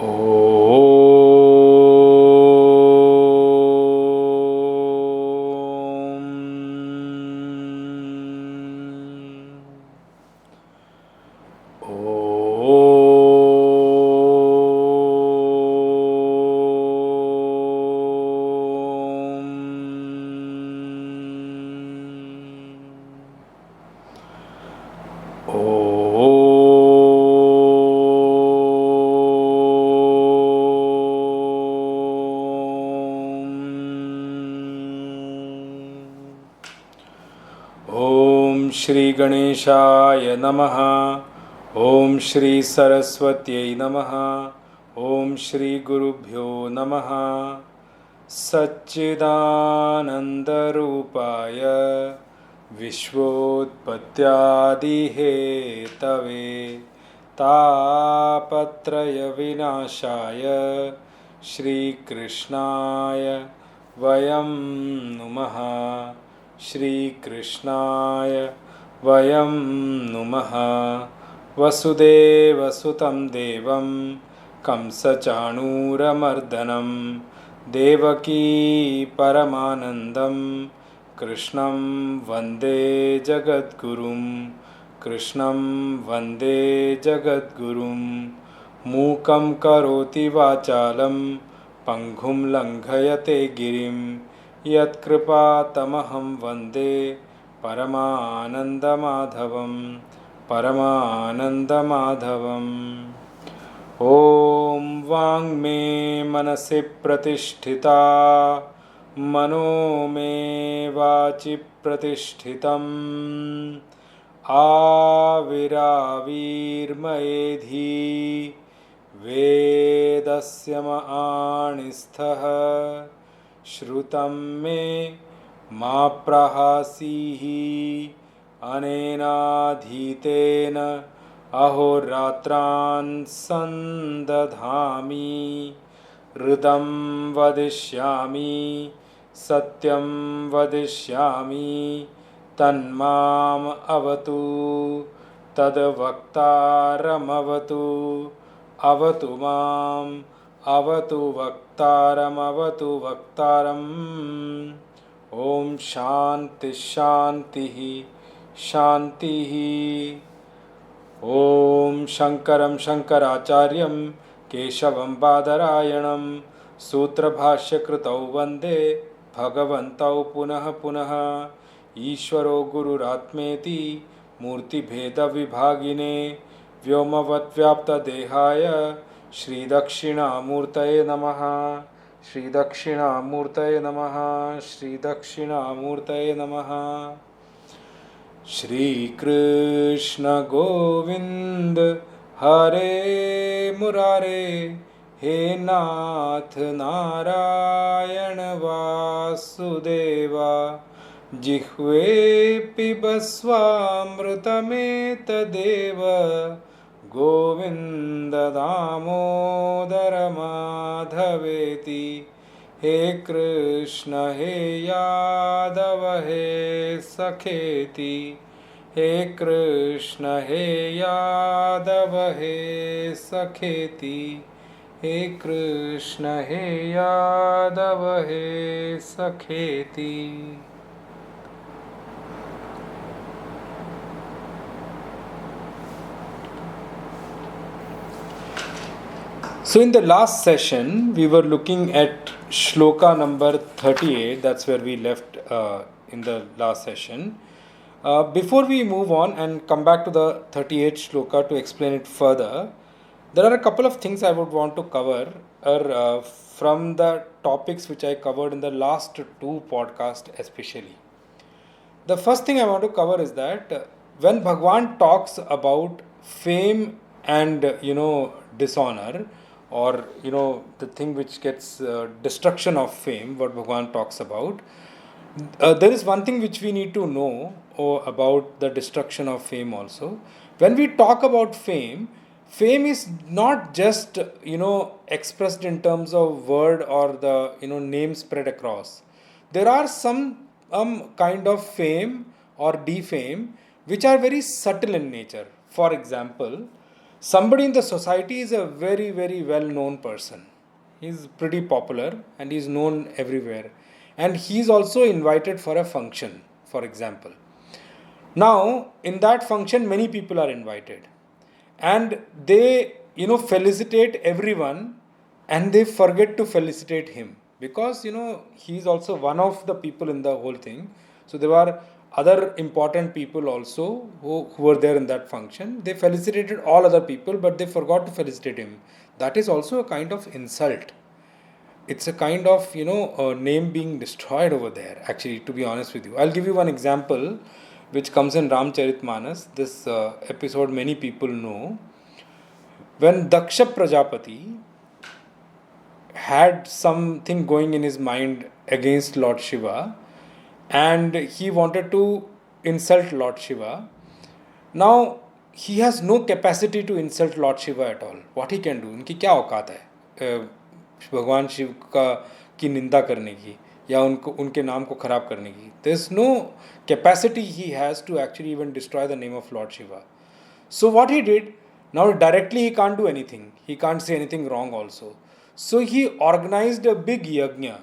Om Shri Ganeshaya Namaha. Om Shri Saraswatyai Namaha. Om Shri Gurubhyo Namaha. Satchidananda Rupaya Vishvotpathyadihetave Tapatraya Vinashaya Shri Krishnaya Vayam Numaha. Shri Krishnaya Vayam Numaha. Vasudeva Sutam Devam Kamsachanuramardanam Devaki Paramanandam Krishnam Vande Jagadgurum. Krishnam Vande Jagadgurum. Mukam Karoti Vachalam Panghum Langhayate Girim Yat Kripa Tamaham Vande Paramanandamadhavam. Paramanandamadhavam. Om Vang Me Manasi Pratisthita Mano Me Vachi Pratishthitam Aviravir Maedhi Vedasya Ma'anisthaha Shrutam Me Ma Prahasihi Anena Dhitena Ahoratran Sandadhami Ridam Vadishyami Satyam Vadishyami Tanmam Avatu Tadvaktaram Avatu Avatu Mam Avatu Vaktaram Om Shanti Shanti Shanti. Om Shankaram Shankaracharyam Keshavam Badarayanam Sutra Bhashya Kritau Vande Bhagavantau Punaha Punaha Ishvaro Guru Ratmeti Murti Bheda Vibhagine Vyomavad Vyapta Dehaya Shri Dakshina Murtaye Namaha. Shri Dakshina Murtaye Namaha. Shri Dakshina Murtaye Namaha. Shri Krishna Govind Hare Murare He Nath Narayana Vasudeva Jihve Pibasvamrutameta Govinda Damodara Madhaveti. He Krishna He Yadava He Sakheti. He Krishna He Yadava He Sakheti. He Krishna He Yadava He Sakheti. So in the last session, we were looking at shloka number 38. That's where we left in the last session. Before we move on and come back to the 38th shloka to explain it further, there are a couple of things I would want to cover from the topics which I covered in the last two podcasts especially. The first thing I want to cover is that when Bhagwan talks about fame and dishonor, or the thing which gets destruction of fame, what Bhagwan talks about, there is one thing which we need to know about the destruction of fame also. When we talk about fame, fame is not just expressed in terms of word or the name spread across. There are some kind of fame or defame which are very subtle in nature. For example, Somebody in the society is a very, very well known person. He's pretty popular and he's known everywhere. And he's also invited for a function, for example. Now, in that function, many people are invited. And they, felicitate everyone and they forget to felicitate him. Because, he's also one of the people in the whole thing. So there were other important people also who were there in that function. They felicitated all other people, but they forgot to felicitate him. That is also a kind of insult. It's a kind of, a name being destroyed over there, actually, to be honest with you. I'll give you one example which comes in Ramcharitmanas. This episode many people know. When Daksha Prajapati had something going in his mind against Lord Shiva, and he wanted to insult Lord Shiva. Now, he has no capacity to insult Lord Shiva at all. What he can do? उनकी क्या औकात है भगवान शिव की निंदा करने की या उनके नाम को खराब करने की? There is no capacity he has to actually even destroy the name of Lord Shiva. So what he did, now directly he can't do anything. He can't say anything wrong also. So he organized a big yajna,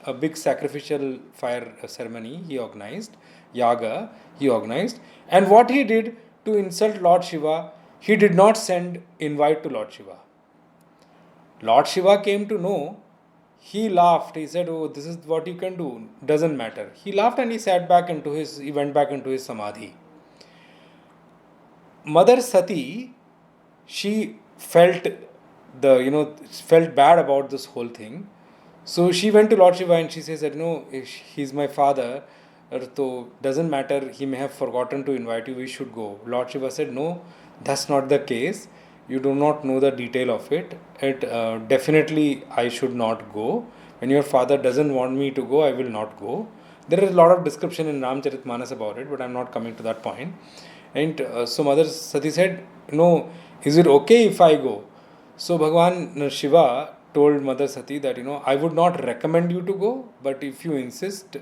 a big sacrificial fire ceremony he organized, yaga he organized. And what he did to insult Lord Shiva, he did not send invite to Lord Shiva. Lord Shiva came to know, he laughed, he said, oh, this is what you can do, doesn't matter. He laughed and he went back into his samadhi. Mother Sati, she felt felt bad about this whole thing. So she went to Lord Shiva and she says that, he's my father, so doesn't matter, he may have forgotten to invite you, we should go. Lord Shiva said, no, that's not the case. You do not know the detail of it. Definitely I should not go. When your father doesn't want me to go, I will not go. There is a lot of description in Ramcharitmanas about it, but I'm not coming to that point. And so Mother Sati said, no, is it okay if I go? So Bhagavan Shiva told Mother Sati that, I would not recommend you to go, but if you insist,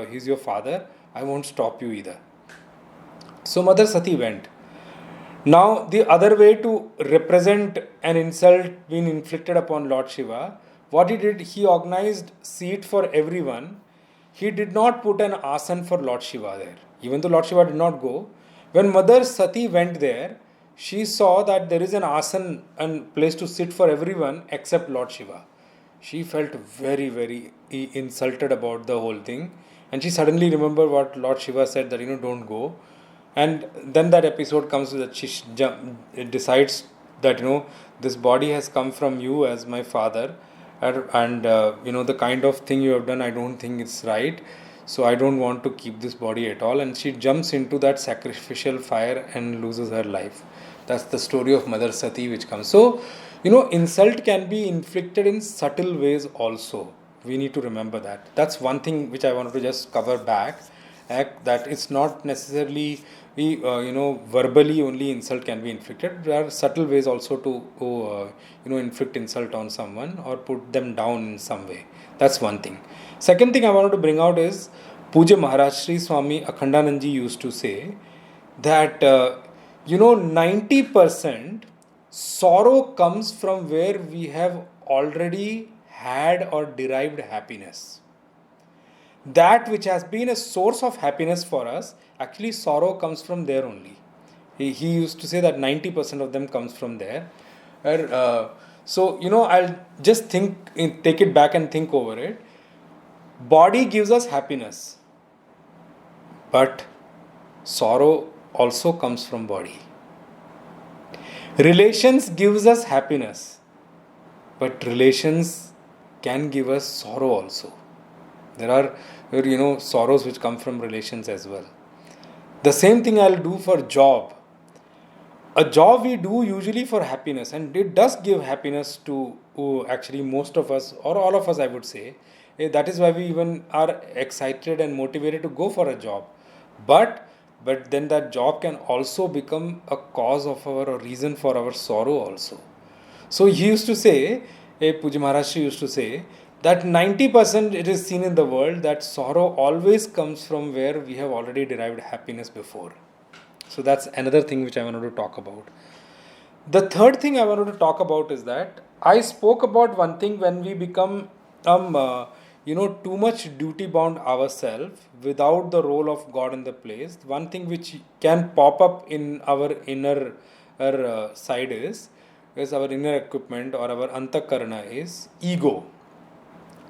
he's your father, I won't stop you either. So Mother Sati went. Now the other way to represent an insult being inflicted upon Lord Shiva, what he did, he organized seat for everyone. He did not put an asan for Lord Shiva there. Even though Lord Shiva did not go, when Mother Sati went there, she saw that there is an asan and place to sit for everyone except Lord Shiva. She felt very, very insulted about the whole thing. And she suddenly remembered what Lord Shiva said that, don't go. And then that episode comes that she decides that, this body has come from you as my father. And the kind of thing you have done, I don't think it's right. So I don't want to keep this body at all. And she jumps into that sacrificial fire and loses her life. That's the story of Mother Sati which comes. So, insult can be inflicted in subtle ways also. We need to remember that. That's one thing which I wanted to just cover back. That it's not necessarily, verbally only insult can be inflicted. There are subtle ways also to, inflict insult on someone or put them down in some way. That's one thing. Second thing I wanted to bring out is Puja Maharaj Sri Swami Akhandanandji used to say that, 90% sorrow comes from where we have already had or derived happiness. That which has been a source of happiness for us, actually sorrow comes from there only. He used to say that 90% of them comes from there. So, I'll just take it back and think over it. Body gives us happiness, but sorrow also comes from body. Relations gives us happiness, but relations can give us sorrow also. There are, sorrows which come from relations as well. The same thing I'll do for job. A job we do usually for happiness, and it does give happiness to actually most of us, or all of us I would say. That is why we even are excited and motivated to go for a job. But then that job can also become a cause of or reason for our sorrow also. So he used to say, Puja Maharaj used to say, that 90% it is seen in the world that sorrow always comes from where we have already derived happiness before. So that's another thing which I wanted to talk about. The third thing I wanted to talk about is that I spoke about one thing when we become too much duty bound ourselves without the role of God in the place. One thing which can pop up in our inner side is our inner equipment or our antakarana is ego.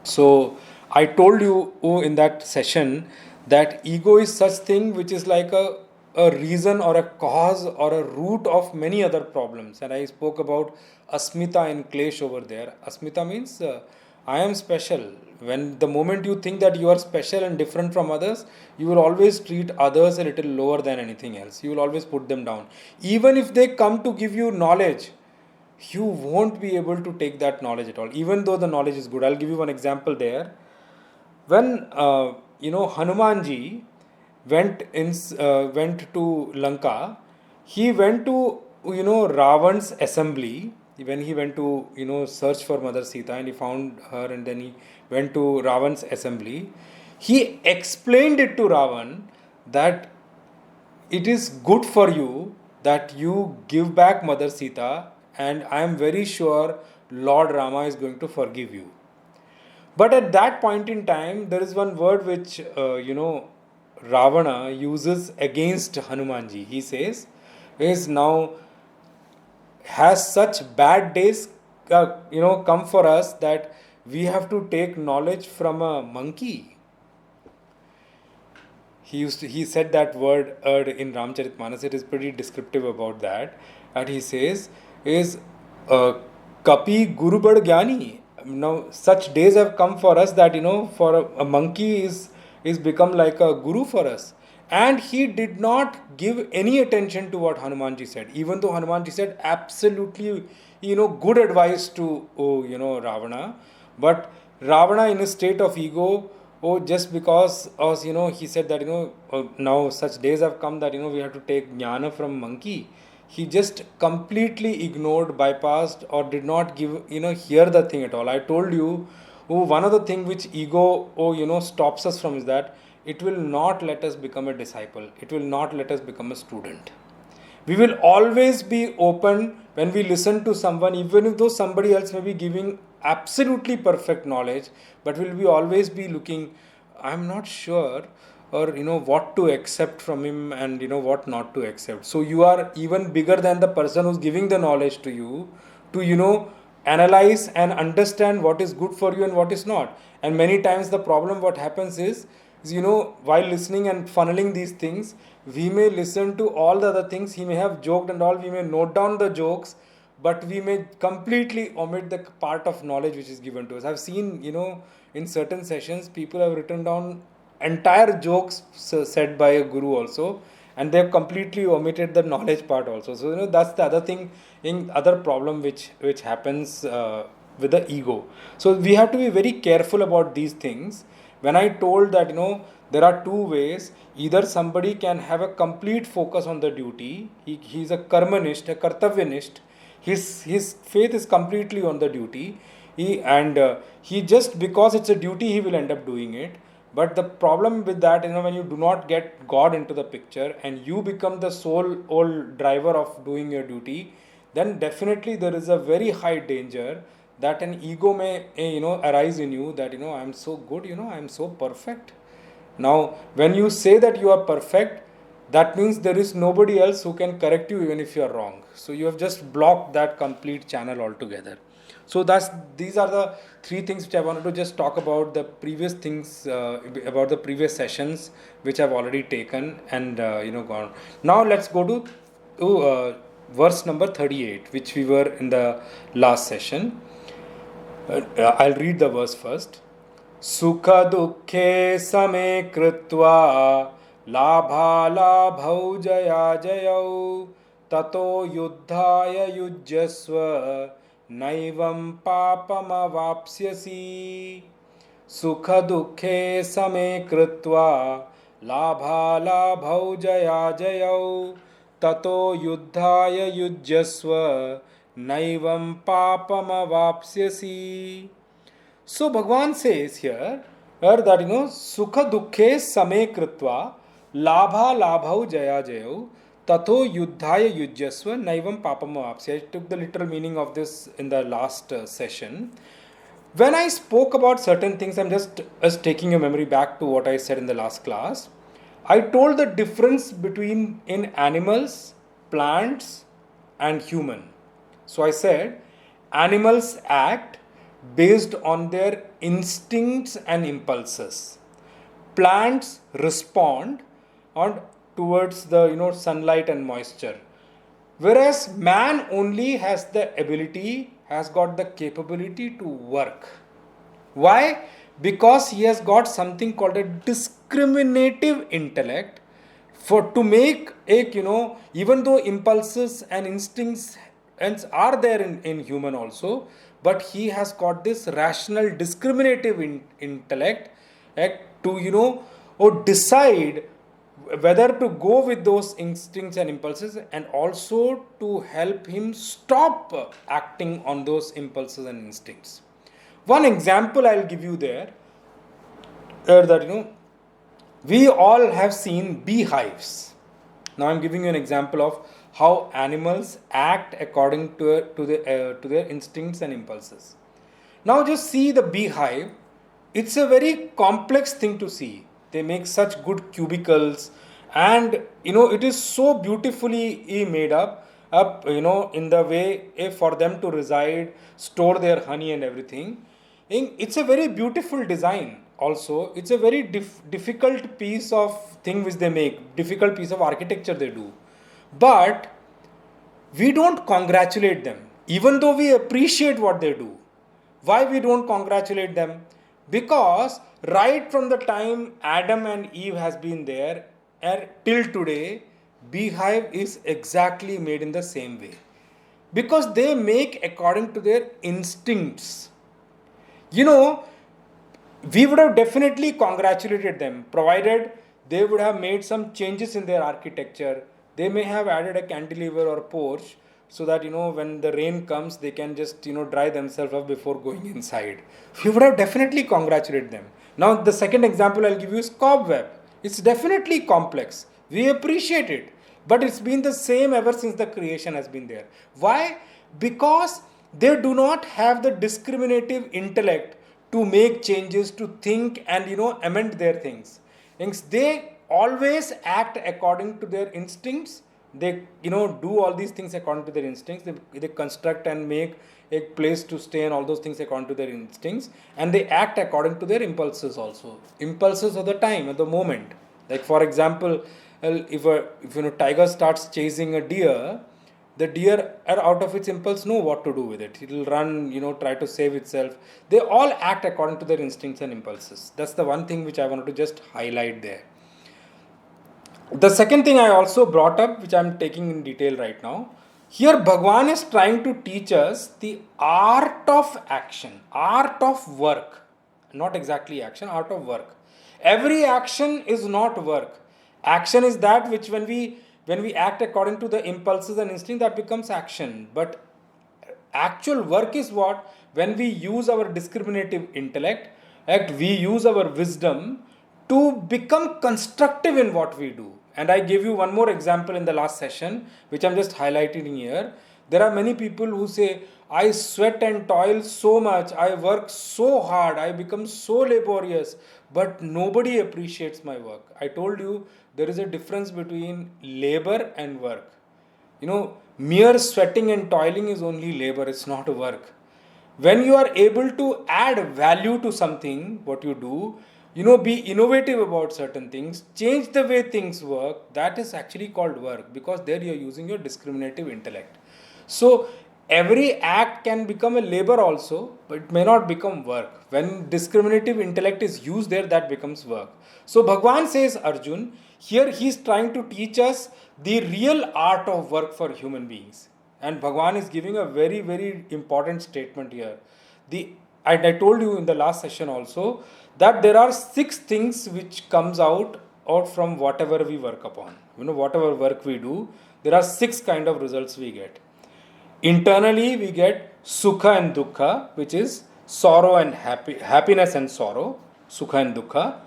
So I told you in that session that ego is such thing which is like a reason or a cause or a root of many other problems. And I spoke about asmita and klesh over there. Asmita means I am special. When the moment you think that you are special and different from others, you will always treat others a little lower than anything else. You will always put them down. Even if they come to give you knowledge, you won't be able to take that knowledge at all, even though the knowledge is good. I'll give you one example there. When Hanumanji went to Lanka, he went to Ravan's assembly. When he went to search for Mother Sita and he found her, and then he went to Ravan's assembly, he explained it to Ravan that it is good for you that you give back Mother Sita, and I am very sure Lord Rama is going to forgive you. But at that point in time, there is one word which Ravana uses against Hanumanji. He says, "Is now has such bad days, come for us that we have to take knowledge from a monkey." He said that word in Ramcharitmanas. It is pretty descriptive about that. And he says is Kapi Gurubad Gyani. Now such days have come for us that for a monkey is become like a guru for us. And he did not give any attention to what Hanumanji said, even though Hanumanji said absolutely good advice to Ravana. But Ravana, in a state of ego, just because he said that now such days have come that we have to take jnana from monkey, he just completely ignored, bypassed, or did not give hear the thing at all. I told you, one of the thing which ego stops us from is that it will not let us become a disciple, it will not let us become a student. We will always be open when we listen to someone, even if though somebody else may be giving absolutely perfect knowledge, but will we always be looking, I'm not sure, or what to accept from him and what not to accept. So you are even bigger than the person who's giving the knowledge to you to analyze and understand what is good for you and what is not. And many times the problem what happens is while listening and funneling these things, we may listen to all the other things, he may have joked and all, we may note down the jokes, but we may completely omit the part of knowledge which is given to us. I've seen in certain sessions people have written down entire jokes said by a guru also, and they have completely omitted the knowledge part also. So that's the other thing, in other problem which happens with the ego. So we have to be very careful about these things. When I told that there are two ways, either somebody can have a complete focus on the duty, he's a karmanist, a kartavyanist, his faith is completely on the duty, he just because it's a duty he will end up doing it. But the problem with that, when you do not get God into the picture and you become the sole old driver of doing your duty, then definitely there is a very high danger that an ego may arise in you, that I am so good, I am so perfect. Now when you say that you are perfect, that means there is nobody else who can correct you even if you are wrong. So you have just blocked that complete channel altogether. So these are the three things which I wanted to just talk about, the previous things about the previous sessions which I've already taken and gone. Now let's go to verse number 38, which we were in the last session. I'll read the verse first. Sukha dukhe same kritva labha labhau jaya jayau tato yuddhaya yujyasva naivam papamavapsyasi. Sukha dukhe same kritva labha labhau jaya jayau tato yuddhaya yujyasva naivam papamavapsyasi. So Bhagwan says here that sukha dukhe same kritva labha labhau jaya jayau Tatho yuddhaya yujyasva naivam papamavapsya. I took the literal meaning of this in the last session. When I spoke about certain things, I'm just taking your memory back to what I said in the last class. I told the difference between in animals, plants, and human. So I said animals act based on their instincts and impulses. Plants respond on towards the sunlight and moisture. Whereas man only has the ability, has got the capability to work. Why? Because he has got something called a discriminative intellect for to make a even though impulses and instincts are there in human also, but he has got this rational discriminative intellect to or decide whether to go with those instincts and impulses, and also to help him stop acting on those impulses and instincts. One example I'll give you there, that we all have seen beehives. Now I'm giving you an example of how animals act according to their instincts and impulses. Now just see the beehive. It's a very complex thing to see. They make such good cubicles, and it is so beautifully made up in the way for them to reside, store their honey and everything. It's a very beautiful design. Also, it's a very difficult piece of thing which they make, difficult piece of architecture they do. But we don't congratulate them, even though we appreciate what they do. Why we don't congratulate them? Because right from the time Adam and Eve has been there and till today, beehive is exactly made in the same way. Because they make according to their instincts. We would have definitely congratulated them, provided they would have made some changes in their architecture. They may have added a cantilever or porch so that when the rain comes, they can just dry themselves up before going inside. We would have definitely congratulated them. Now the second example I'll give you is cobweb. It's definitely complex. We appreciate it, but it's been the same ever since the creation has been there. Why? Because they do not have the discriminative intellect to make changes, to think and amend their things. They always act according to their instincts. They do all these things according to their instincts. They construct and make a place to stay and all those things according to their instincts, and they act according to their impulses also. Impulses of the time, at the moment. Like for example, if a tiger starts chasing a deer, the deer out of its impulse know what to do with it. It will run, try to save itself. They all act according to their instincts and impulses. That's the one thing which I wanted to just highlight there. The second thing I also brought up, which I'm taking in detail right now, here Bhagwan is trying to teach us the art of action, art of work. Not exactly action, art of work. Every action is not work. Action is that which when we act according to the impulses and instinct, that becomes action. But actual work is what? When we use our discriminative intellect, we use our wisdom to become constructive in what we do. And I gave you one more example in the last session, which I'm just highlighting here. There are many people who say, I sweat and toil so much, I work so hard, I become so laborious, but nobody appreciates my work. I told you there is a difference between labor and work. Mere sweating and toiling is only labor, it's not work. When you are able to add value to something, what you do, be innovative about certain things, change the way things work, that is actually called work, because there you are using your discriminative intellect. So every act can become a labor also, but it may not become work. When discriminative intellect is used there, that becomes work. So Bhagwan says, Arjun, here he is trying to teach us the real art of work for human beings. And Bhagwan is giving a very, very important statement here. I told you in the last session also that there are 6 things which comes out from whatever we work upon. Whatever work we do, there are 6 kind of results we get. Internally, we get sukha and dukkha, which is sorrow and happiness and sorrow, sukha and dukkha.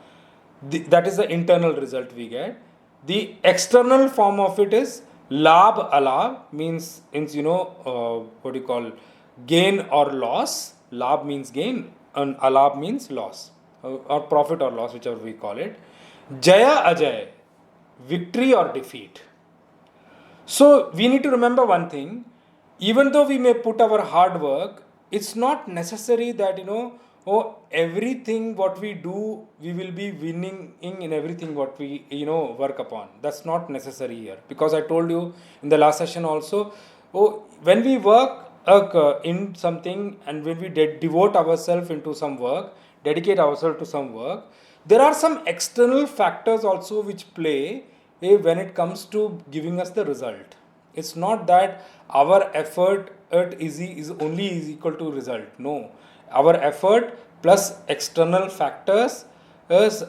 That is the internal result we get. The external form of it is Labh, alabh means what do you call, gain or loss. Labh means gain and alabh means loss, or profit or loss, whichever we call it. Jaya, ajay, victory or defeat. So we need to remember one thing, even though we may put our hard work, it's not necessary that, oh, everything what we do, we will be winning in everything what we, work upon. That's not necessary here. Because I told you in the last session also, oh, when we work in something and when we devote ourselves into some work, dedicate ourselves to some work, there are some external factors also which play when it comes to giving us the result. It's not that our effort is only is equal to result. No, our effort plus external factors is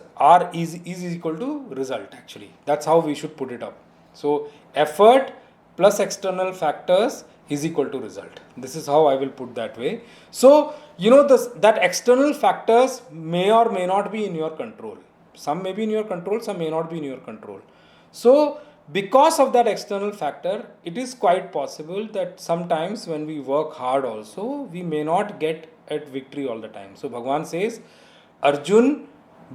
equal to result. Actually, that's how we should put it up. So effort plus external factors is equal to result. This is how I will put that way. So that external factors may or may not be in your control. Some may be in your control, some may not be in your control. So because of that external factor, it is quite possible that sometimes when we work hard also, we may not get at victory all the time. So Bhagavan says, Arjun,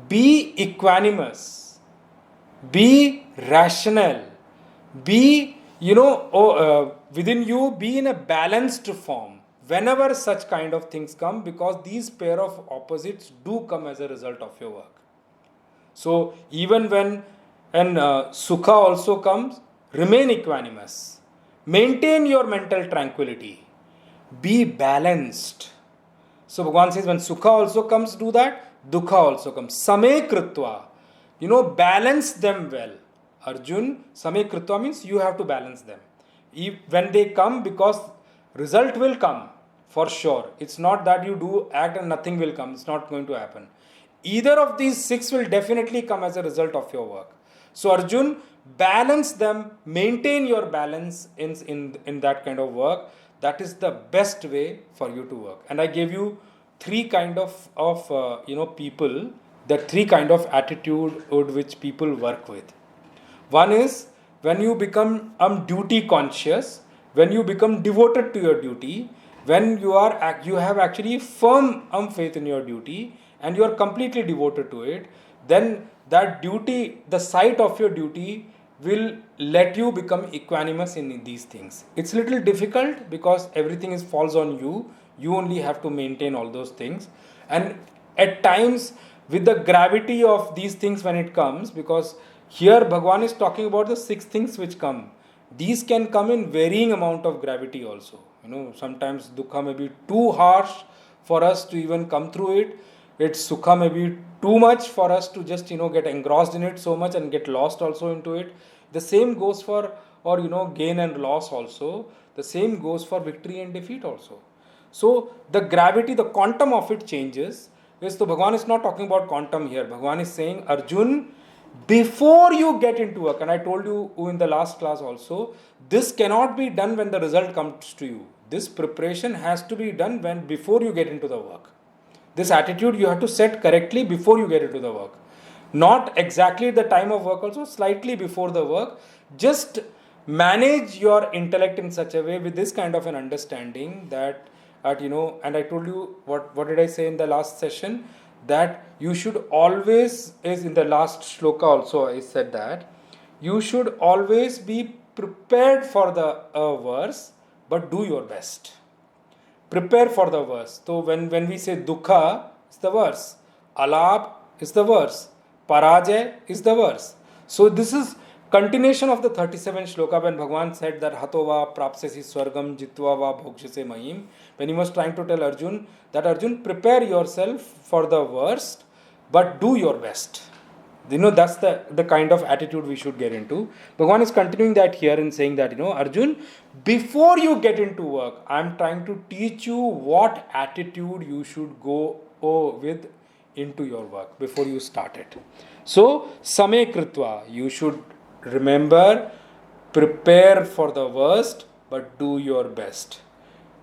be equanimous, be rational, be, within you, be in a balanced form whenever such kind of things come, because these pair of opposites do come as a result of your work. So even when sukha also comes, remain equanimous, maintain your mental tranquility, be balanced. So Bhagavan says when sukha also comes, do that, dukha also comes. Same kritva, balance them well. Arjun, same kritva means you have to balance them. When they come, because result will come for sure. It's not that you do act and nothing will come. It's not going to happen. Either of these six will definitely come as a result of your work. So Arjun, balance them, maintain your balance in that kind of work. That is the best way for you to work. And I gave you three kind of people, the three kind of attitude which people work with. One is when you become duty conscious, when you become devoted to your duty, when you have actually firm faith in your duty and you are completely devoted to it, then that duty, the sight of your duty will let you become equanimous in these things. It's a little difficult because everything falls on you. You only have to maintain all those things. And at times, with the gravity of these things when it comes, because here Bhagavan is talking about the six things which come. These can come in varying amount of gravity also. Sometimes dukkha may be too harsh for us to even come through it. Its sukha may be too much for us to just get engrossed in it so much and get lost also into it. The same goes for gain and loss also. The same goes for victory and defeat also. So the gravity, the quantum of it changes. Yes, so Bhagavan is not talking about quantum here. Bhagavan is saying, Arjun, before you get into work, and I told you in the last class also, this cannot be done when the result comes to you. This preparation has to be done before you get into the work. This attitude you have to set correctly before you get into the work. Not exactly at the time of work also, slightly before the work. Just manage your intellect in such a way with this kind of an understanding that, and I told you, what did I say in the last session? That you should always, is in the last shloka also I said that, you should always be prepared for the verse, but do your best. Prepare for the verse. So when we say dukkha, is the verse. Alabh is the verse. Parajay is the verse. So this is continuation of the 37th shloka when Bhagavan said that Hatova prapsesi swargam jitva va bhokshase mahim. When he was trying to tell Arjun that Arjun, prepare yourself for the worst, but do your best. That's the kind of attitude we should get into. Bhagavan is continuing that here and saying that, Arjun, before you get into work, I am trying to teach you what attitude you should go with into your work before you start it. So, same kritva, you should remember, prepare for the worst, but do your best.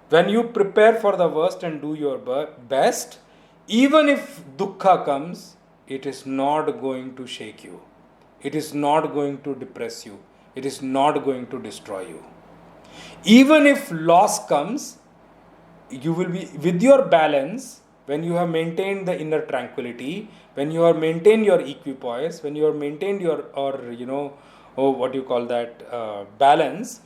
When you prepare for the worst and do your best, even if dukkha comes, it is not going to shake you. It is not going to depress you. It is not going to destroy you. Even if loss comes, you will be with your balance. When you have maintained the inner tranquility, when you have maintained your equipoise, when you have maintained your, what you call that, balance,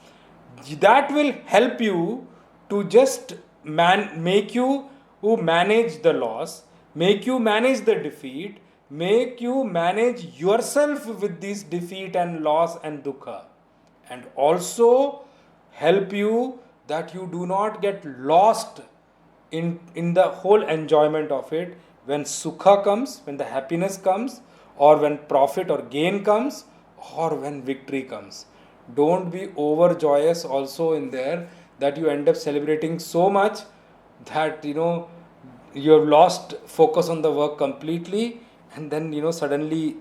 that will help you to just make you who manage the loss, make you manage the defeat, make you manage yourself with this defeat and loss and dukkha, and also help you that you do not get lost in the whole enjoyment of it when sukha comes, when the happiness comes, or when profit or gain comes, or when victory comes. Don't be overjoyous also in there that you end up celebrating so much that you have lost focus on the work completely, and then suddenly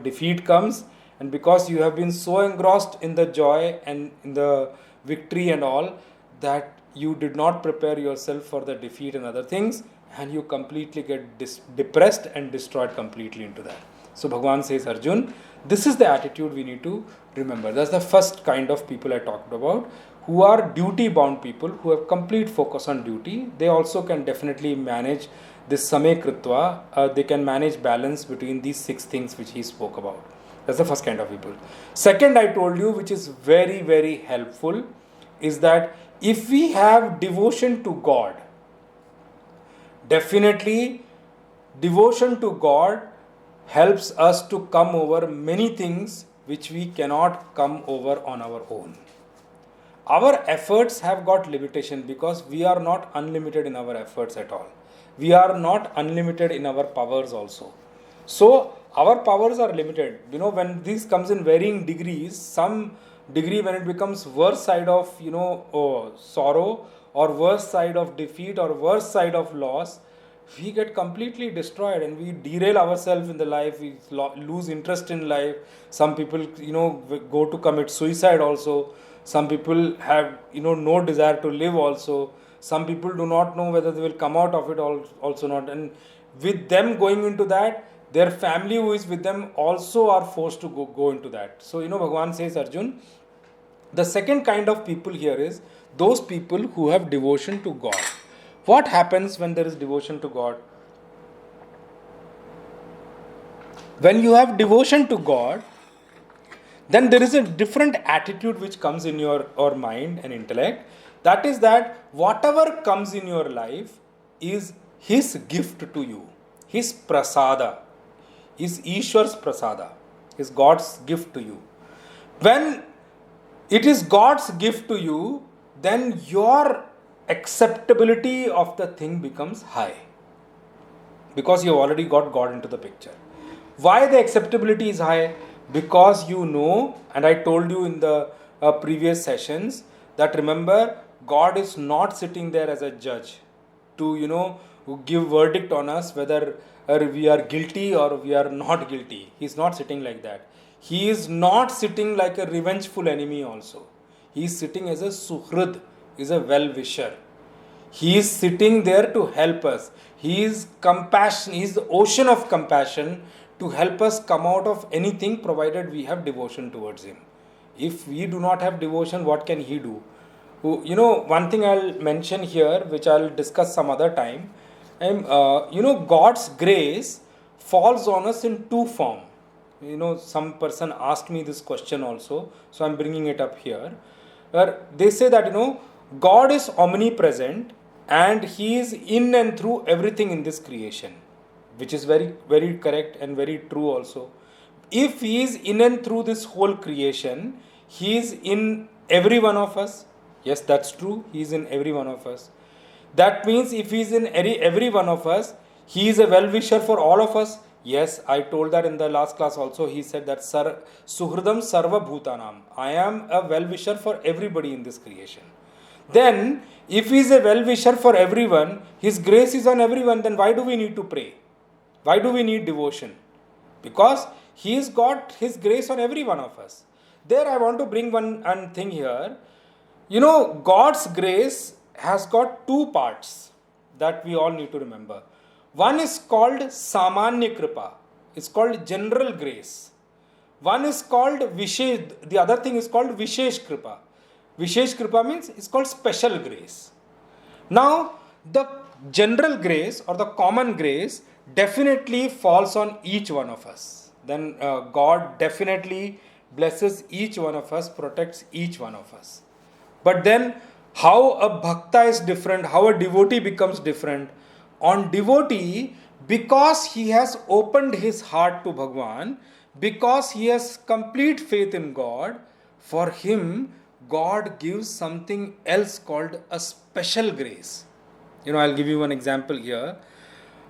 defeat comes, and because you have been so engrossed in the joy and in the victory and all, that you did not prepare yourself for the defeat and other things, and you completely get depressed and destroyed completely into that. So Bhagavan says, Arjun, this is the attitude we need to remember. That's the first kind of people I talked about, who are duty bound people, who have complete focus on duty. They also can definitely manage this Same Kritva. They can manage balance between these 6 things which he spoke about. That's the first kind of people. Second, I told you, which is very, very helpful, is that if we have devotion to God, definitely devotion to God helps us to come over many things which we cannot come over on our own. Our efforts have got limitation because we are not unlimited in our efforts at all. We are not unlimited in our powers also. So our powers are limited. When this comes in varying degrees, some degree when it becomes worse side of sorrow, or worse side of defeat, or worse side of loss, we get completely destroyed and we derail ourselves in the life. We lose interest in life. Some people go to commit suicide also. Some people have no desire to live also. Some people do not know whether they will come out of it also not, and with them going into that, their family who is with them also are forced to go into that. So Bhagavan says, Arjun, the second kind of people here is those people who have devotion to God. What happens when there is devotion to God? When you have devotion to God, then there is a different attitude which comes in your mind and intellect. That is that whatever comes in your life is His gift to you, His prasada, is Ishwar's prasada, is God's gift to you. When it is God's gift to you, then your acceptability of the thing becomes high, because you have already got God into the picture. Why the acceptability is high? Because and I told you in the previous sessions, that remember, God is not sitting there as a judge to give verdict on us whether we are guilty or we are not guilty. He is not sitting like that. He is not sitting like a revengeful enemy also. He is sitting as a suhrud, is a well-wisher. He is sitting there to help us. He is compassion. He is the ocean of compassion to help us come out of anything, provided we have devotion towards Him. If we do not have devotion, what can He do? One thing I'll mention here, which I'll discuss some other time. God's grace falls on us in 2 forms. Some person asked me this question also, so I'm bringing it up here. They say that God is omnipresent and He is in and through everything in this creation, which is very, very correct and very true also. If He is in and through this whole creation, He is in every one of us. Yes, that's true. He is in every one of us. That means if He is in every one of us, He is a well-wisher for all of us. Yes, I told that in the last class also. He said that Suhridam Sarva Bhutanam. I am a well-wisher for everybody in this creation. Then, if He is a well-wisher for everyone, His grace is on everyone, then why do we need to pray? Why do we need devotion? Because He has got His grace on every one of us. There I want to bring one thing here. God's grace has got 2 parts that we all need to remember. One is called Samanya Kripa. It's called general grace. One is called Vishesh, the other thing is called Vishesh Kripa. Vishesh Kripa means it's called special grace. Now, the general grace or the common grace definitely falls on each one of us. Then God definitely blesses each one of us, protects each one of us. But then, how a bhakta is different, how a devotee becomes different. On devotee, because he has opened his heart to Bhagwan, because he has complete faith in God, for him, God gives something else called a special grace. I'll give you one example here.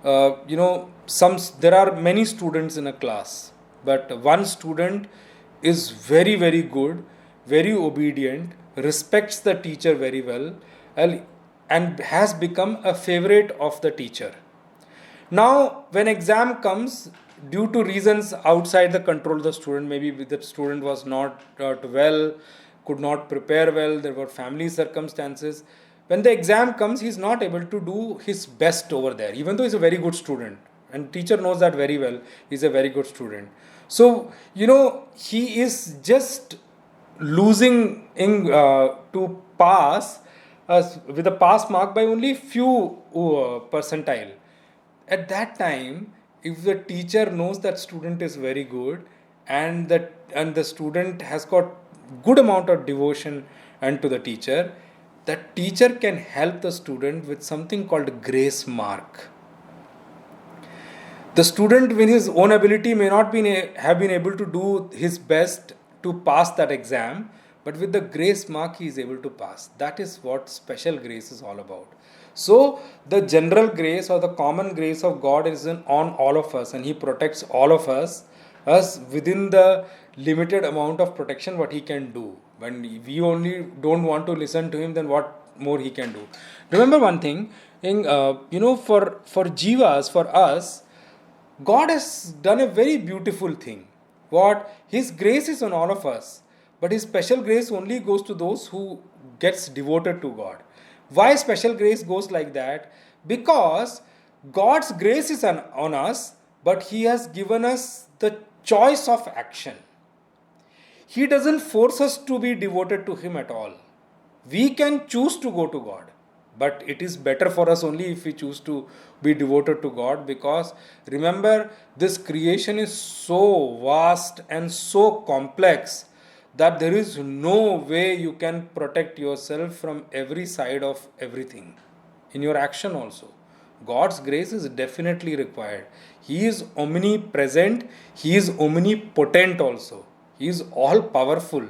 There are many students in a class, but one student is very, very good, very obedient, respects the teacher very well, and has become a favorite of the teacher. Now, when exam comes, due to reasons outside the control of the student, maybe the student was not well, could not prepare well, there were family circumstances. When the exam comes, he is not able to do his best over there, even though he is a very good student. And teacher knows that very well, he is a very good student. So, he is just losing to pass with a pass mark by only few percentile. At that time, if the teacher knows that student is very good and the student has got good amount of devotion and to the teacher, that teacher can help the student with something called grace mark. The student with his own ability may not have been able to do his best to pass that exam, but with the grace mark he is able to pass. That is what special grace is all about. So the general grace or the common grace of God is on all of us, and he protects all of us within the limited amount of protection what he can do. When we only don't want to listen to him, then what more he can do. Remember one thing, for jivas, for us, God has done a very beautiful thing. What? His grace is on all of us, but his special grace only goes to those who gets devoted to God. Why special grace goes like that? Because God's grace is on us, but he has given us the choice of action. He doesn't force us to be devoted to him at all. We can choose to go to God, but it is better for us only if we choose to be devoted to God, because remember, this creation is so vast and so complex that there is no way you can protect yourself from every side of everything. In your action also, God's grace is definitely required. He is omnipresent, he is omnipotent also. He is all powerful.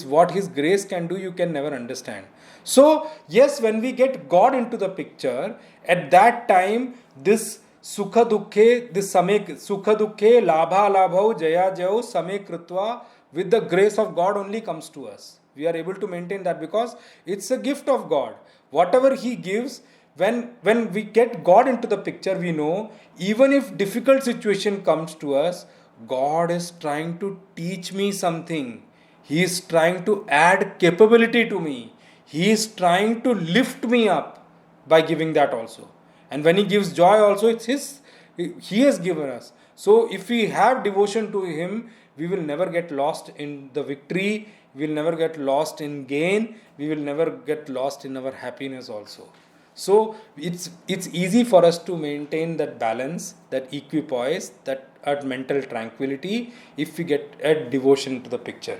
What his grace can do, you can never understand. So, yes, when we get God into the picture, at that time, this sukha dukkhe, this same sukha dukkhe, labha labhau, jaya jayau, same kritva, with the grace of God only comes to us. We are able to maintain that because it's a gift of God. Whatever he gives, when we get God into the picture, we know, even if difficult situation comes to us, God is trying to teach me something. He is trying to add capability to me. He is trying to lift me up by giving that also. And when he gives joy also, it's he has given us. So if we have devotion to him, we will never get lost in the victory. We will never get lost in gain. We will never get lost in our happiness also. So it's easy for us to maintain that balance, that equipoise, that mental tranquility if we get a devotion to the picture.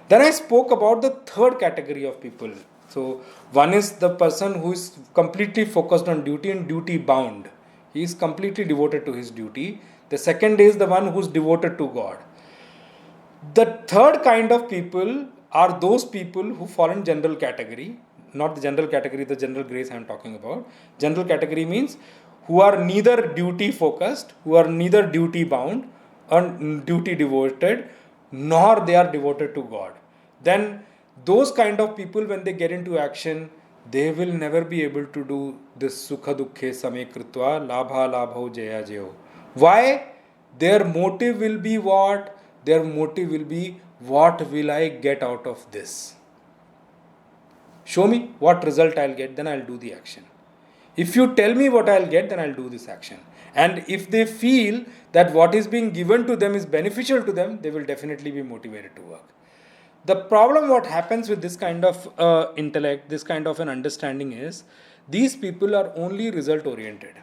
Then I spoke about the third category of people. So one is the person who is completely focused on duty and duty bound. He is completely devoted to his duty. The second is the one who is devoted to God. The third kind of people are those people who fall in general category. Not the general category, the general grace I am talking about. General category means who are neither duty focused, who are neither duty bound or duty devoted, nor they are devoted to God. Then those kind of people, when they get into action, they will never be able to do this sukha dukkhe same kritva, labha labhau jaya jayo. Why? Their motive will be what? Their motive will be, what will I get out of this? Show me what result I'll get, then I'll do the action. If you tell me what I'll get, then I'll do this action. And if they feel that what is being given to them is beneficial to them, they will definitely be motivated to work. The problem what happens with this kind of intellect, this kind of an understanding is, these people are only result oriented.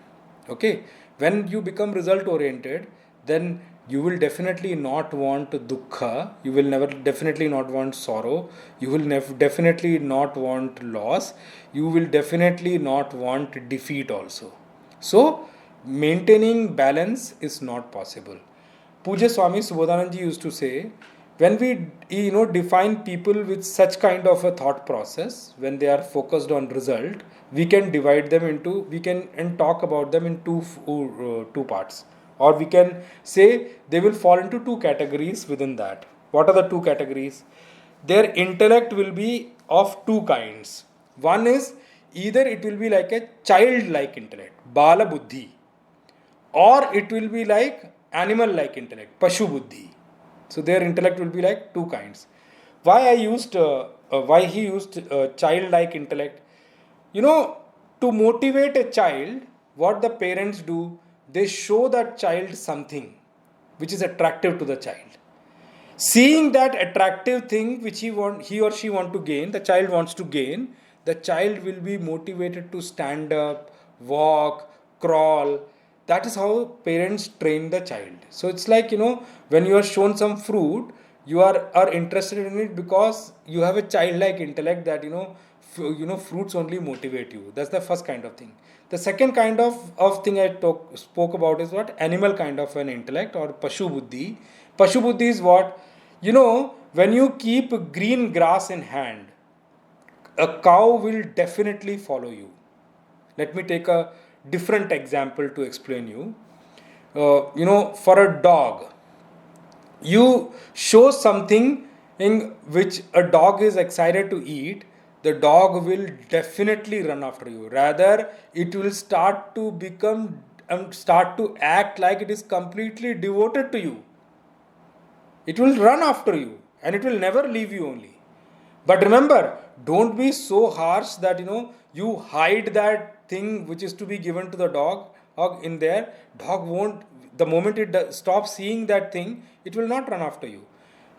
Okay, when you become result oriented, then you will definitely not want dukkha, you will never definitely not want sorrow, you will definitely not want loss, you will definitely not want defeat also. So maintaining balance is not possible. Puja Swami Subodhanand ji used to say, when we define people with such kind of a thought process, when they are focused on result, we can divide them into, and talk about them in two parts, or we can say they will fall into two categories within that. What are the two categories? Their intellect will be of two kinds. One is, either it will be like a childlike intellect, bala buddhi, or it will be like animal-like intellect, pashu buddhi. So their intellect will be like two kinds. Why he used childlike intellect? To motivate a child, what the parents do, they show that child something which is attractive to the child. Seeing that attractive thing which he or she want to gain, the child wants to gain, the child will be motivated to stand up, walk, crawl. That is how parents train the child. So it's like, when you are shown some fruit, you are interested in it because you have a childlike intellect that, fruits only motivate you. That's the first kind of thing. The second kind of thing I spoke about is what? Animal kind of an intellect, or pashu buddhi. Pashu buddhi is what? When you keep green grass in hand, a cow will definitely follow you. Let me take a different example to explain you. For a dog, you show something in which a dog is excited to eat, the dog will definitely run after you. Rather, it will start to act like it is completely devoted to you. It will run after you and it will never leave you only. But remember, don't be so harsh that you hide that thing which is to be given to the dog in there. Dog won't, the moment it stops seeing that thing, it will not run after you.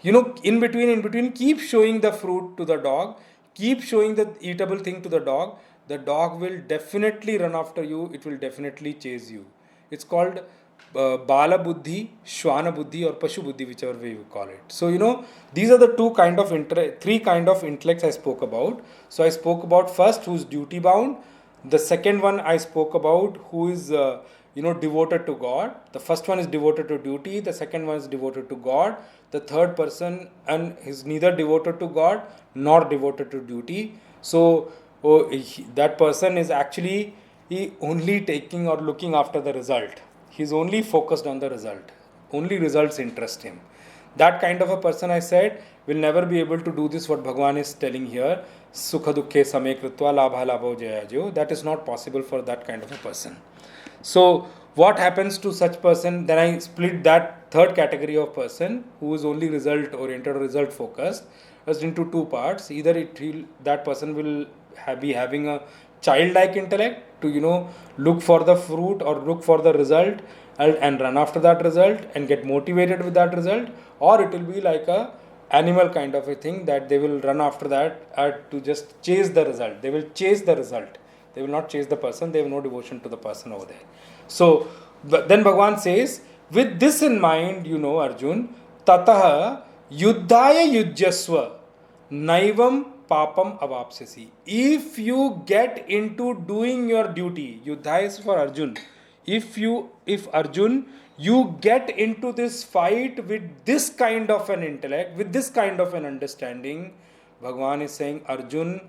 In between, keep showing the fruit to the dog, keep showing the eatable thing to the dog will definitely run after you, it will definitely chase you. It's called Bala Buddhi, Shwana Buddhi, or Pashu Buddhi, whichever way you call it. So, these are the three kind of intellects I spoke about. So, I spoke about first, who's duty bound. The second one I spoke about, who is, devoted to God. The first one is devoted to duty. The second one is devoted to God. The third person is neither devoted to God nor devoted to duty. So, that person is actually only taking or looking after the result. He's only focused on the result. Only results interest him. That kind of a person, I said, will never be able to do this, what Bhagavan is telling here. Sukha dukkhe same kritva labha labho jayajo. That is not possible for that kind of a person. So, what happens to such person? Then I split that third category of person who is only result oriented or result focused as into two parts. Either that person will be having a childlike intellect to look for the fruit or look for the result and run after that result and get motivated with that result, or it will be like a animal kind of a thing that they will run after that to just chase the result. They will chase the result. They will not chase the person. They have no devotion to the person over there. So then Bhagavan says, with this in mind, Arjun, tataha yuddhaya yujyasva naivam papam avapsasi. If you get into doing your duty, yuddha is for Arjun. If Arjun, you get into this fight with this kind of an intellect, with this kind of an understanding, Bhagavan is saying, Arjun,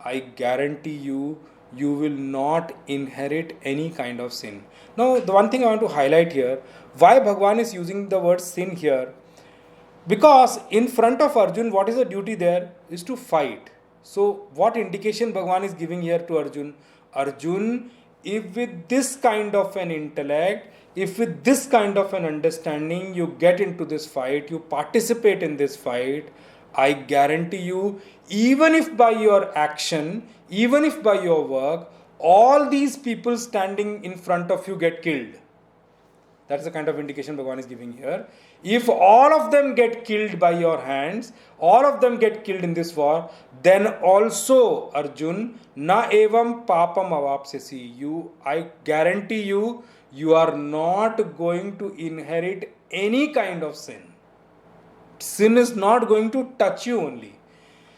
I guarantee you, you will not inherit any kind of sin. Now, the one thing I want to highlight here, why Bhagavan is using the word sin here? Because in front of Arjun, what is the duty there? Is to fight. So, what indication Bhagavan is giving here to Arjun? Arjun, if with this kind of an intellect, if with this kind of an understanding you get into this fight, you participate in this fight, I guarantee you, even if by your action, even if by your work, all these people standing in front of you get killed. That's the kind of indication Bhagavan is giving here. If all of them get killed by your hands, all of them get killed in this war, then also, Arjun, na evam papam avapsyasi. I guarantee you, you are not going to inherit any kind of sin. Sin is not going to touch you only.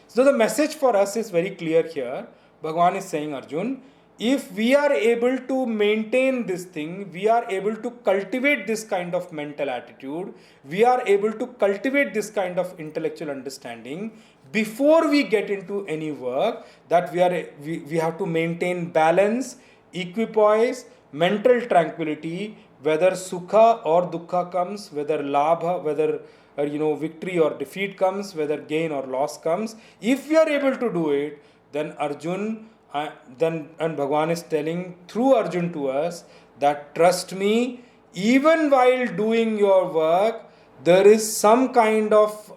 So the message for us is very clear here. Bhagavan is saying, Arjun, if we are able to maintain this thing, we are able to cultivate this kind of mental attitude, we are able to cultivate this kind of intellectual understanding before we get into any work, that we have to maintain balance, equipoise, mental tranquility, whether sukha or dukkha comes, whether labha, whether victory or defeat comes, whether gain or loss comes. If we are able to do it, then Arjun, and Bhagavan is telling through Arjun to us that trust me, even while doing your work, there is some kind of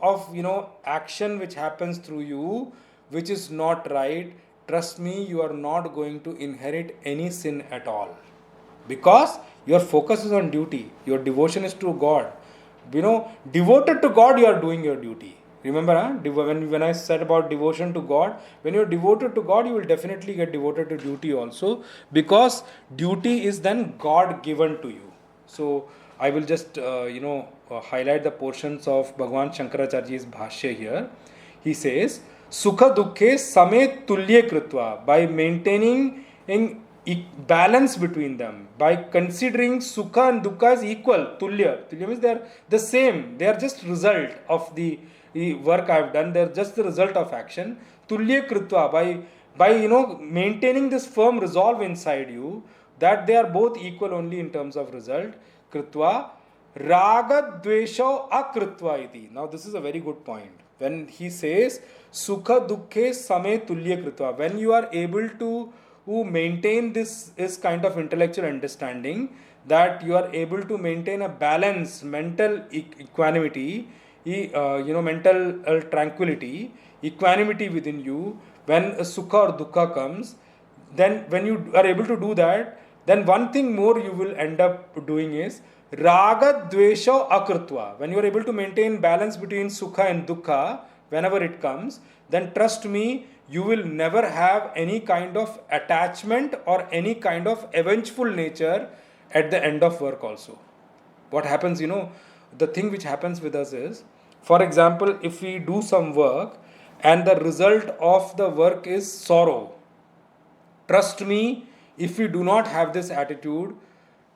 action which happens through you which is not right. Trust me, you are not going to inherit any sin at all, because your focus is on duty, your devotion is to God. Devoted to God, you are doing your duty. Remember, when I said about devotion to God, when you are devoted to God, you will definitely get devoted to duty also, because duty is then God given to you. So I will just highlight the portions of Bhagavan Shankaracharya's Bhashya here. He says, Sukha Dukkhe Same Tulye Kritva, by maintaining balance between them, by considering Sukha and Dukkha as equal. Tulya means they are the same, they are just result of the work I have done, they are just the result of action. Tulye Kritva, by maintaining this firm resolve inside you that they are both equal only in terms of result. Kritva Raga Dvesho Akritva iti. Now this is a very good point. When he says Sukha Dukkhe Same Tulye Kritva, when you are able to maintain this is kind of intellectual understanding, that you are able to maintain a balance, mental equanimity, mental tranquility, equanimity within you when a sukha or dukkha comes. Then when you are able to do that, then one thing more you will end up doing is raga dvesha akritva. When you are able to maintain balance between sukha and dukkha whenever it comes, then trust me, you will never have any kind of attachment or any kind of avengeful nature at the end of work also. What happens, the thing which happens with us is, for example, if we do some work and the result of the work is sorrow, trust me, if we do not have this attitude,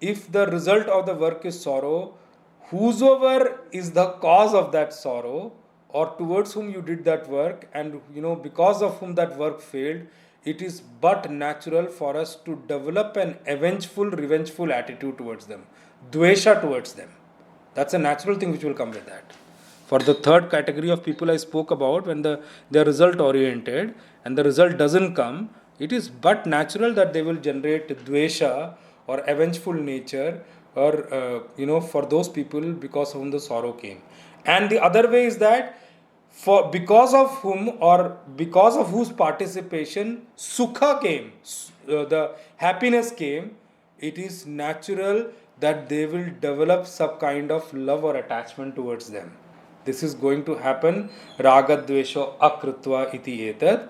if the result of the work is sorrow, whosoever is the cause of that sorrow, or towards whom you did that work, and because of whom that work failed, it is but natural for us to develop an avengeful, revengeful attitude towards them, dvesha towards them. That's a natural thing which will come with that. For the third category of people I spoke about, when they are result oriented and the result doesn't come, it is but natural that they will generate dvesha or avengeful nature, or for those people because of whom the sorrow came. And the other way is that because of whom or because of whose participation sukha came, the happiness came, it is natural that they will develop some kind of love or attachment towards them. This is going to happen. Raga dvesho akritva iti etat.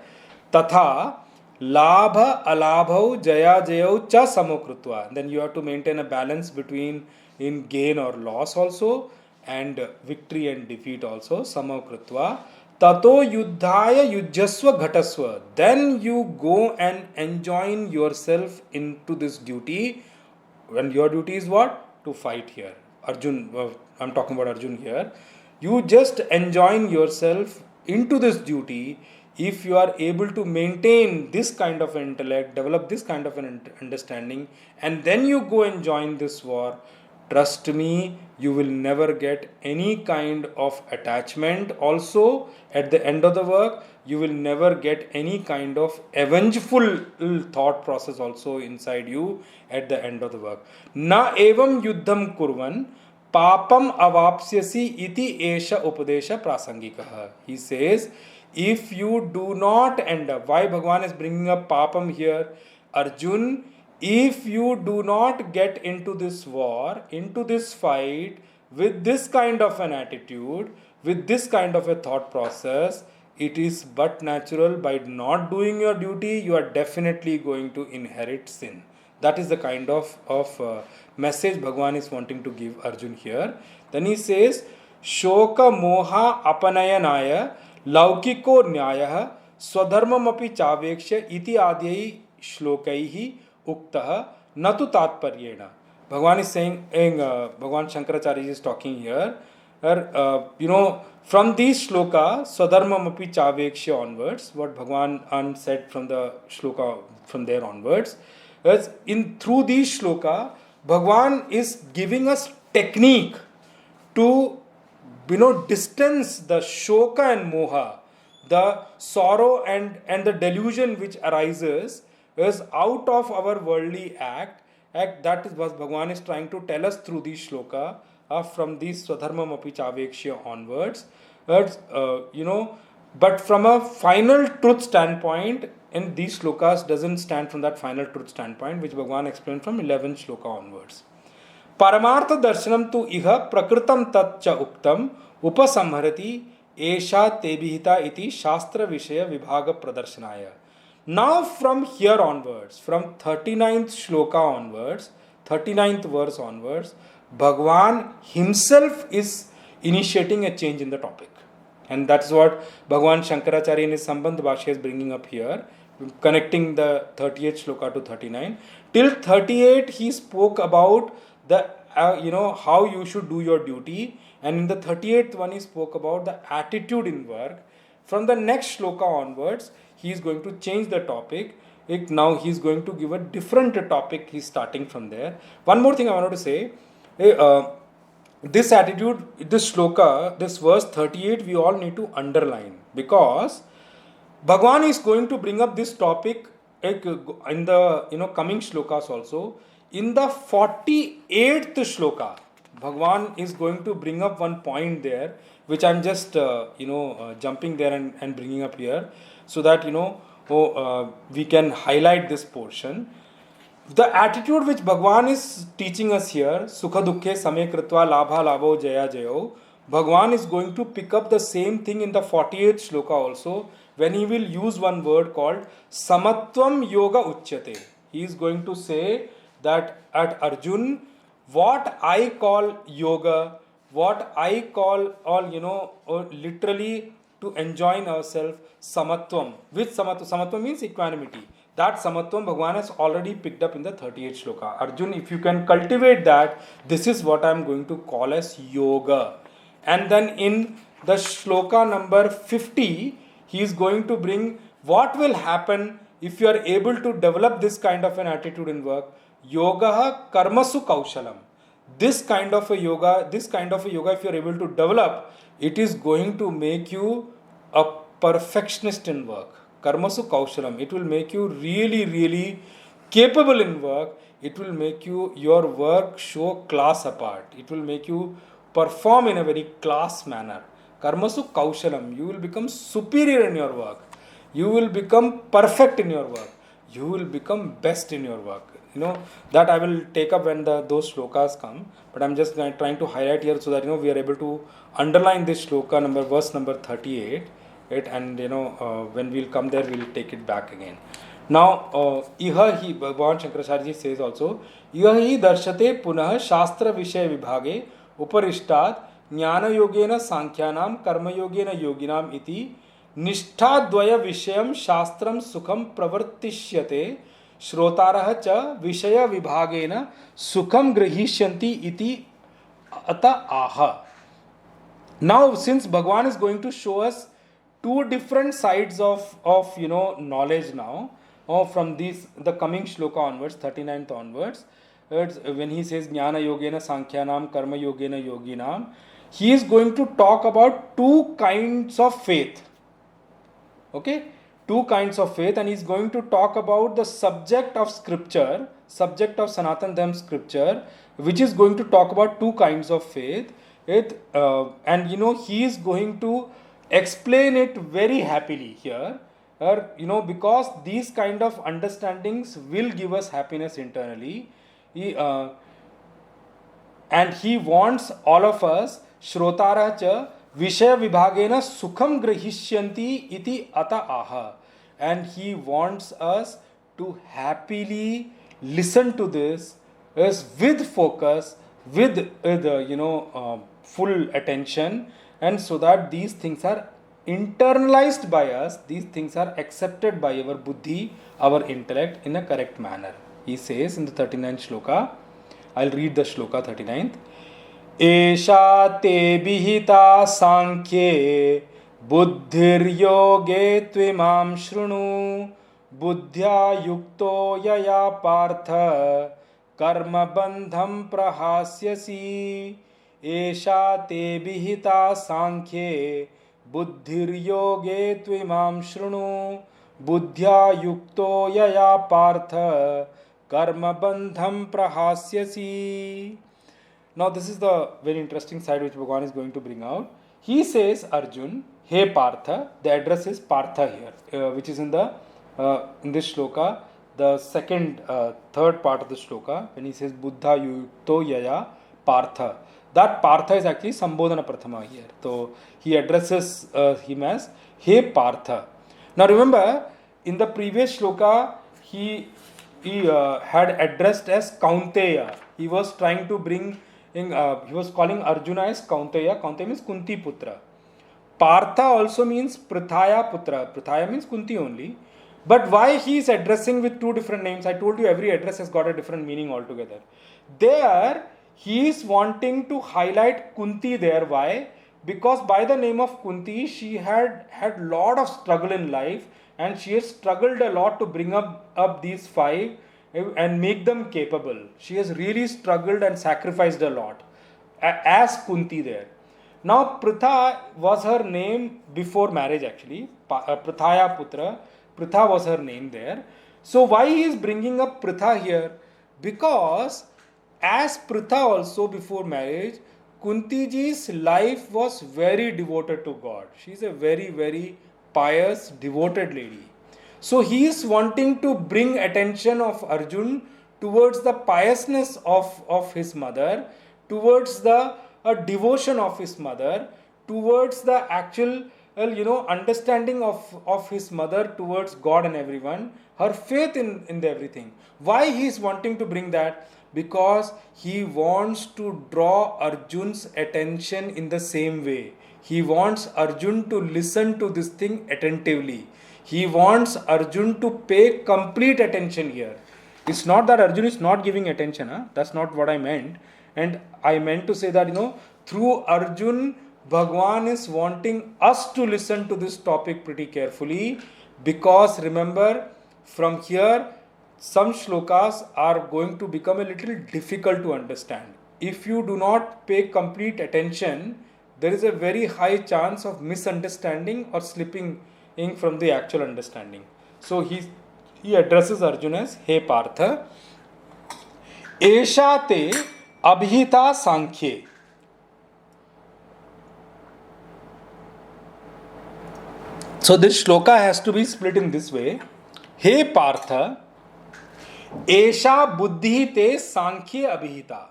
Tatha labha alabhau jaya jayau cha samokrutva. Then you have to maintain a balance between in gain or loss also, and victory and defeat also. Samokrutva. Tato yuddhaya yujjasva ghatasva. Then you go and enjoin yourself into this duty. When your duty is what? To fight here. Arjun, I'm talking about Arjun here. You just enjoin yourself into this duty. If you are able to maintain this kind of intellect, develop this kind of an understanding, and then you go and join this war, trust me, you will never get any kind of attachment. Also, at the end of the work, you will never get any kind of avengeful thought process also inside you at the end of the work. Na evam yuddham kurvan papam avapsyasi iti esha upadesha prasangikaha. He says, if you do not end up, why Bhagavan is bringing up papam here? Arjun, if you do not get into this war, into this fight, with this kind of an attitude, with this kind of a thought process, it is but natural. By not doing your duty, you are definitely going to inherit sin. That is the kind of message Bhagwan is wanting to give Arjun here. Then he says, Shoka moha apanayanaya laukiko nyaya swadharmamapi chaveksha iti adyayi श्लोकैहि उक्तः न तु तात्पर्येण. Bhagwan is saying, Bhagwan Shankaracharya is talking here, from these shloka, Swadharmamapi Chaveksha onwards, what Bhagwan said from the shloka from there onwards, is through these shloka, Bhagwan is giving us technique to distance the shoka and moha, the sorrow and the delusion which arises is out of our worldly act. That is what Bhagwan is trying to tell us through these shloka from these Swadharmam Api Chaveksha onwards. But from a final truth standpoint, in these shlokas doesn't stand from that final truth standpoint which Bhagwan explained from 11 shloka onwards. Paramartha darshanam tu iha prakritam tat cha uktam upasamharati esha tebihita iti shastra vishaya vibhaga pradarsanaya. Now from here onwards, from 39th shloka onwards, 39th verse onwards, Bhagwan himself is initiating a change in the topic. And that's what Bhagwan Shankaracharya in his Sambandh Bhashya is bringing up here, connecting the 38th shloka to 39. Till 38 he spoke about the how you should do your duty, and in the 38th one he spoke about the attitude in work. From the next shloka onwards, he is going to change the topic. Now he is going to give a different topic. He is starting from there. One more thing I wanted to say. This attitude, this shloka, this verse 38, we all need to underline, because Bhagwan is going to bring up this topic in the coming shlokas also. In the 48th shloka, Bhagwan is going to bring up one point there, which I am just jumping there and bringing up here, so that we can highlight this portion. The attitude which Bhagwan is teaching us here, Sukha Dukkhe Same Kritva Labha Labho Jaya Jayo, Bhagwan is going to pick up the same thing in the 48th shloka also, when he will use one word called Samatvam Yoga Uchyate. He is going to say that at Arjun, what I call yoga, what I call literally to enjoin ourselves, samatvam. Which samatvam? Samatvam means equanimity. That samatvam Bhagwan has already picked up in the 38th shloka. Arjun, if you can cultivate that, this is what I am going to call as yoga. And then in the shloka number 50, he is going to bring what will happen if you are able to develop this kind of an attitude in work. Yoga karmasu kaushalam. This kind of a yoga, if you are able to develop, it is going to make you a perfectionist in work. Karmasu kaushalam. It will make you really, really capable in work. It will make your work show class apart. It will make you perform in a very class manner. Karmasu kaushalam. You will become superior in your work. You will become perfect in your work. You will become best in your work. That I will take up when those shlokas come. But I'm just trying to highlight here so that we are able to underline this shloka verse number 38. And when we'll come there, we'll take it back again. Now, iha hi, Bhagwan Shankaracharya says also, iha hi darshate punah shastra vishaya vibhage uparishtat jnana yogena sankhyanam karma yogena yoginam iti nishtadvaya vishayam shastram sukham pravartishyate श्रोतारः च विषय विभागेन सुखम गृहीष्यन्ति इति अत आह. Now, since Bhagwan is going to show us two different sides of knowledge now, from the coming shloka onwards, 39th onwards, when he says jnana yogena sankhyanam karma yogena yoginam, he is going to talk about two kinds of faith. Okay? Two kinds of faith, and he is going to talk about the subject of scripture, subject of Sanatan Dharma scripture, which is going to talk about two kinds of faith. And he is going to explain it very happily here. because these kind of understandings will give us happiness internally. And he wants all of us, Shrotara cha Vishaya Vibhagena Sukham Grahishyanti iti ata aha. And he wants us to happily listen to this with focus, with full attention, and so that these things are internalized by us, these things are accepted by our buddhi, our intellect in a correct manner. He says in the 39th shloka, I'll read the shloka 39th. Esha te bihita sankhye buddhir-yoge tvimam shrunu buddhya yukto yaya partha karma bandham prahasyasi. Esha te bihita sankhye buddhir-yoge tvimam shrunu buddhya yukto yaya partha karma bandham prahasyasi. Now this is the very interesting side which Bhagavan is going to bring out. He says, Arjun, hey Partha, the address is Partha here, which is in this shloka, the third part of the shloka, when he says Buddha yukto yaya Partha. That Partha is actually Sambodhana Prathama here. So he addresses him as hey Partha. Now remember, in the previous shloka, he had addressed as Kaunteya. He was trying to bring in, he was calling Arjuna as Kaunteya. Kaunteya means Kunti Putra. Partha also means Prithaya Putra. Prithaya means Kunti only. But why he is addressing with two different names? I told you every address has got a different meaning altogether. There, he is wanting to highlight Kunti there. Why? Because by the name of Kunti, she had lot of struggle in life, and she has struggled a lot to bring up these five and make them capable. She has really struggled and sacrificed a lot as Kunti there. Now Pritha was her name before marriage actually. Prithaya Putra. Pritha was her name there. So why he is bringing up Pritha here? Because as Pritha also before marriage, Kunti ji's life was very devoted to God. She is a very, very pious, devoted lady. So he is wanting to bring attention of Arjun towards the piousness of his mother, towards the devotion of his mother, towards the actual understanding of his mother towards God and everyone, her faith in everything. Why he is wanting to bring that? Because he wants to draw Arjun's attention in the same way. He wants Arjun to listen to this thing attentively. He wants Arjun to pay complete attention here. It's not that Arjun is not giving attention. That's not what I meant. And I meant to say that, through Arjun, Bhagwan is wanting us to listen to this topic pretty carefully. Because remember, from here, some shlokas are going to become a little difficult to understand. If you do not pay complete attention, there is a very high chance of misunderstanding or slipping in from the actual understanding. So he addresses Arjuna as Hey Partha, Esha te abhita sankhye. So this shloka has to be split in this way. Hey Partha, Esha buddhi te sankhye abhita.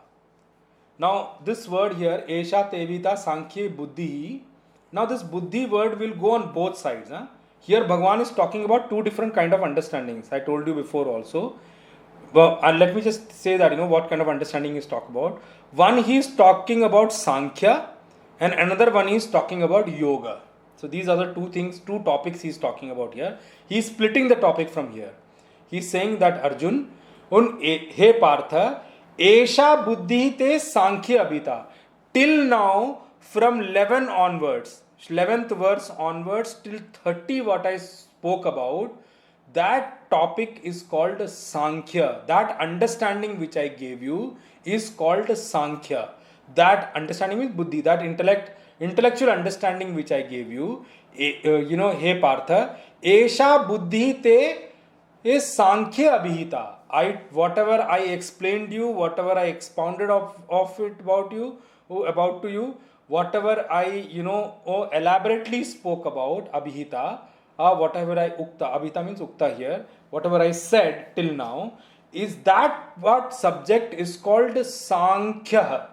Now this word here, Esha te abhita sankhye buddhi. Now this buddhi word will go on both sides. Here Bhagwan is talking about two different kind of understandings. I told you before also. Well, and let me just say that what kind of understanding is talk about. One he is talking about Sankhya, and another one is talking about Yoga. So these are the two topics he is talking about here. He is splitting the topic from here. He is saying that Arjun, Hey Partha, Esha buddhi te Sankhya abhita. Till now, from 11 onwards, 11th verse onwards till 30 what I spoke about, that topic is called Sankhya. That understanding which I gave you is called Sankhya. That understanding is buddhi, that intellectual understanding which I gave you, Hey Partha, Esha buddhi te is Sankhya abhita. Whatever I explained you, whatever I expounded of it about to you, whatever I elaborately spoke about Abhita, whatever I ukta, abhita means ukta here, whatever I said till now, is that what subject is called Sankhya.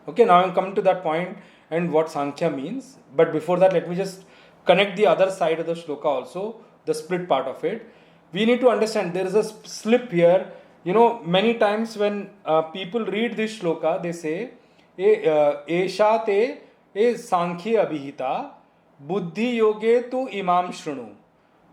Okay, now I'm coming to that point and what Sankhya means. But before that, let me just connect the other side of the shloka also, the split part of it. We need to understand there is a slip here. You know, many times when people read this shloka, they say, Esha te e Sankhya abhihita, buddhi yoge tu imam shrunu.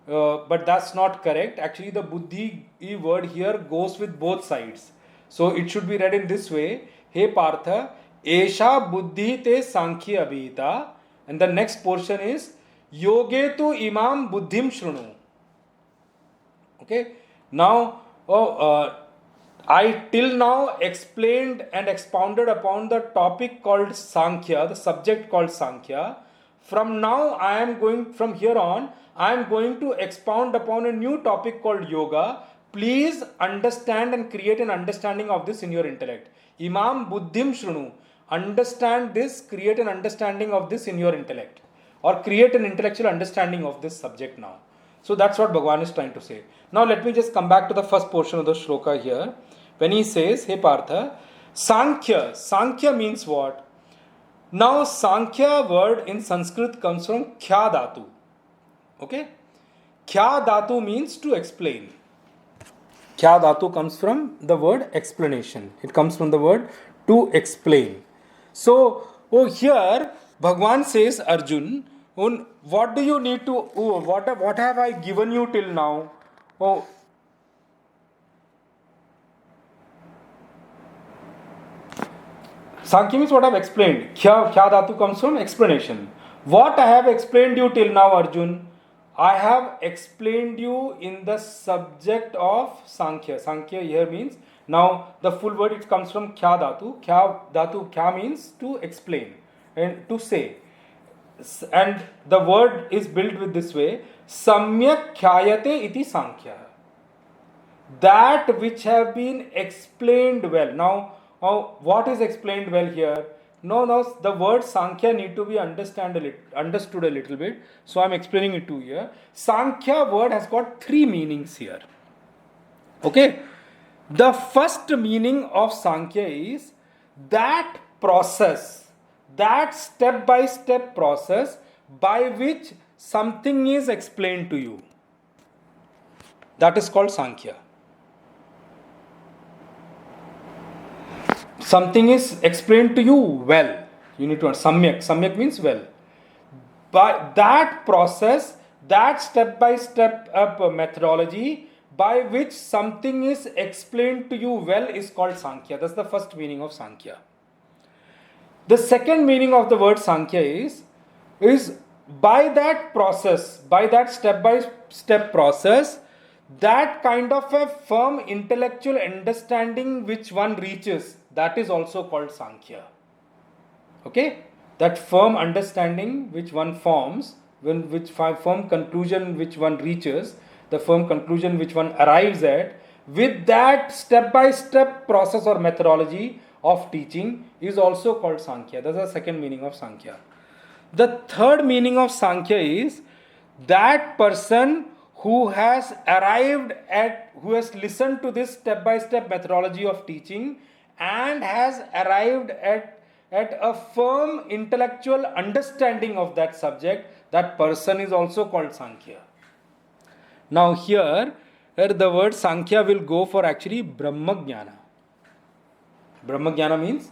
But that's not correct. Actually, the buddhi word here goes with both sides. So it should be read in this way. Hey Partha, Esha buddhi te sankhya abhita. And the next portion is Yoge tu imam buddhim shrunu. Okay. Now, I till now explained and expounded upon the topic called Sankhya, the subject called Sankhya. From now, from here on, I am going to expound upon a new topic called Yoga. Please understand and create an understanding of this in your intellect. Imam buddhim shrunu. Understand this, create an understanding of this in your intellect. Or create an intellectual understanding of this subject now. So that's what Bhagavan is trying to say. Now let me just come back to the first portion of the shloka here. When he says, hey Partha, Sankhya. Sankhya means what? Now Sankhya word in Sanskrit comes from Kya Dhatu. Okay? Kya Dhatu means to explain. Kya Dhatu comes from the word explanation. It comes from the word to explain. So, here Bhagavan says, Arjun, what do you need to, what have I given you till now? Sankhya means what I have explained. Kya Dhatu comes from explanation. What I have explained you till now, Arjun, I have explained you in the subject of Sankhya. Sankhya here means, now the full word it comes from Kya Dhatu. Kya Dhatu, Kya means to explain and to say. And the word is built with this way, Samyak Khyayate iti Sankhya. That which have been explained well. Now, what is explained well here? No, the word Sankhya need to be understood a little bit. So I am explaining it to you here. Sankhya word has got three meanings here. Okay. The first meaning of Sankhya is that process, that step-by-step process by which something is explained to you. That is called Sankhya. Something is explained to you well. You need to understand. Samyak means well. By that process, that step-by-step methodology by which something is explained to you well is called Sankhya. That's the first meaning of Sankhya. The second meaning of the word Sankhya is by that process, by that step-by-step process, that kind of a firm intellectual understanding which one reaches, that is also called Sankhya. Okay? That firm understanding which one forms, which firm conclusion which one reaches, the firm conclusion which one arrives at, with that step-by-step process or methodology of teaching is also called Sankhya. That's the second meaning of Sankhya. The third meaning of Sankhya is that person who has listened to this step-by-step methodology of teaching and has arrived at a firm intellectual understanding of that subject, that person is also called Sankhya. Now here the word Sankhya will go for actually Brahmajnana. Brahmajnana means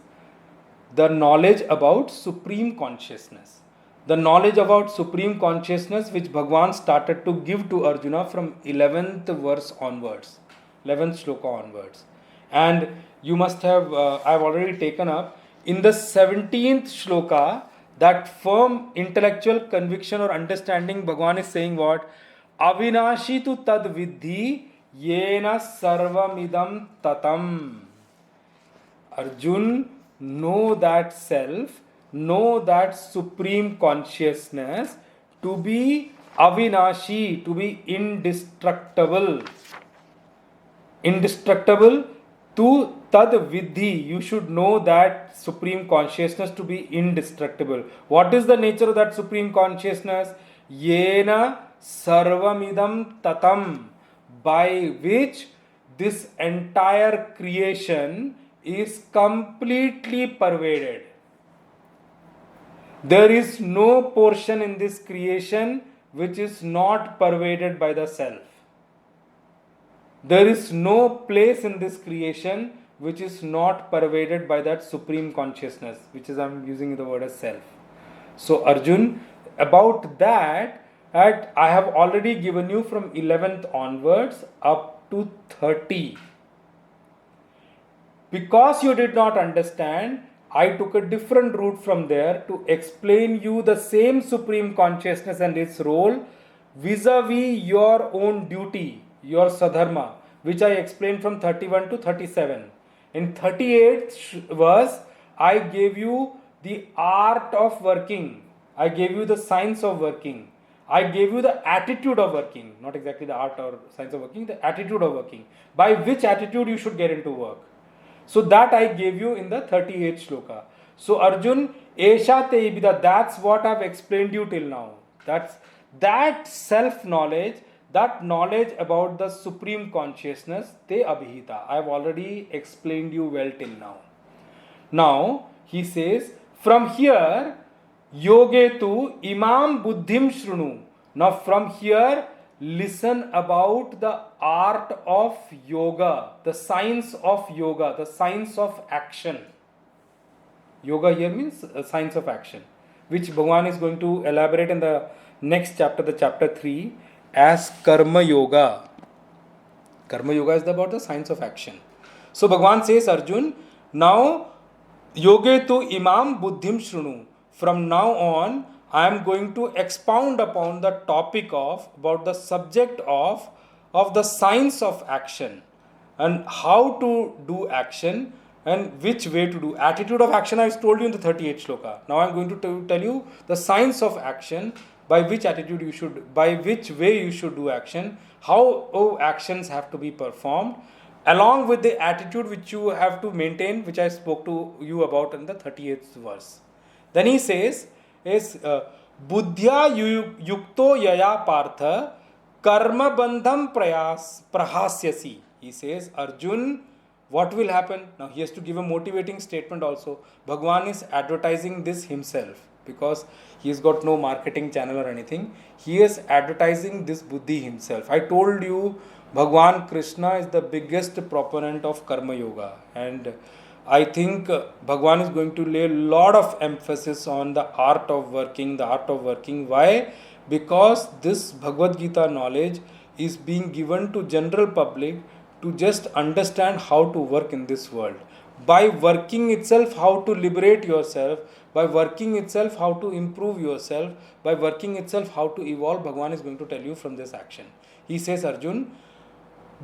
the knowledge about supreme consciousness. The knowledge about supreme consciousness which Bhagavan started to give to Arjuna from 11th verse onwards, 11th shloka onwards. And you must have, I've already taken up, in the 17th shloka, that firm intellectual conviction or understanding, Bhagavan is saying what? Avinashi tu tad vidhi yena sarvamidam tatam. Arjun, know that self, know that supreme consciousness to be avinashi, to be indestructible. Indestructible to tad vidhi, you should know that supreme consciousness to be indestructible. What is the nature of that supreme consciousness? Yena sarvamidam tatam, by which this entire creation is completely pervaded. There is no portion in this creation which is not pervaded by the self. There is no place in this creation which is not pervaded by that supreme consciousness, which is, I'm using the word as self. So Arjun, about that, I have already given you from 11th onwards up to 30. Because you did not understand, I took a different route from there to explain you the same supreme consciousness and its role vis-a-vis your own duty, your sadharma, which I explained from 31 to 37. In 38th verse, I gave you the art of working. I gave you the science of working. I gave you the attitude of working, not exactly the art or science of working, the attitude of working, by which attitude you should get into work. So that I gave you in the 38th shloka. So Arjun, Esha te ibida, that's what I've explained you till now. That's that self-knowledge, that knowledge about the supreme consciousness, te abhita. I've already explained you well till now. Now, he says, from here, yoge tu imam buddhim shrunu. Now from here, listen about the art of yoga, the science of yoga, the science of action. Yoga here means science of action, which Bhagavan is going to elaborate in the next chapter, the chapter 3, as Karma Yoga. Karma Yoga is about the science of action. So Bhagavan says, Arjun, now yoge tu imam buddhim shrunu. From now on, I am going to expound upon the topic of, about the subject of the science of action and how to do action and which way to do. Attitude of action I told you in the 38th shloka. Now I am going to tell you the science of action, by which attitude you should, by which way you should do action, how actions have to be performed, along with the attitude which you have to maintain, which I spoke to you about in the 38th verse. Then he says, is buddhya yukto yaya partha karma bandham prahasyasi. He says, Arjun, what will happen? Now he has to give a motivating statement also. Bhagavan is advertising this himself because he has got no marketing channel or anything. He is advertising this buddhi himself. I told you Bhagavan Krishna is the biggest proponent of karma yoga, and I think Bhagavan is going to lay a lot of emphasis on the art of working, the art of working. Why? Because this Bhagavad Gita knowledge is being given to general public to just understand how to work in this world. By working itself, how to liberate yourself. By working itself, how to improve yourself. By working itself, how to evolve. Bhagavan is going to tell you from this action. He says, Arjun,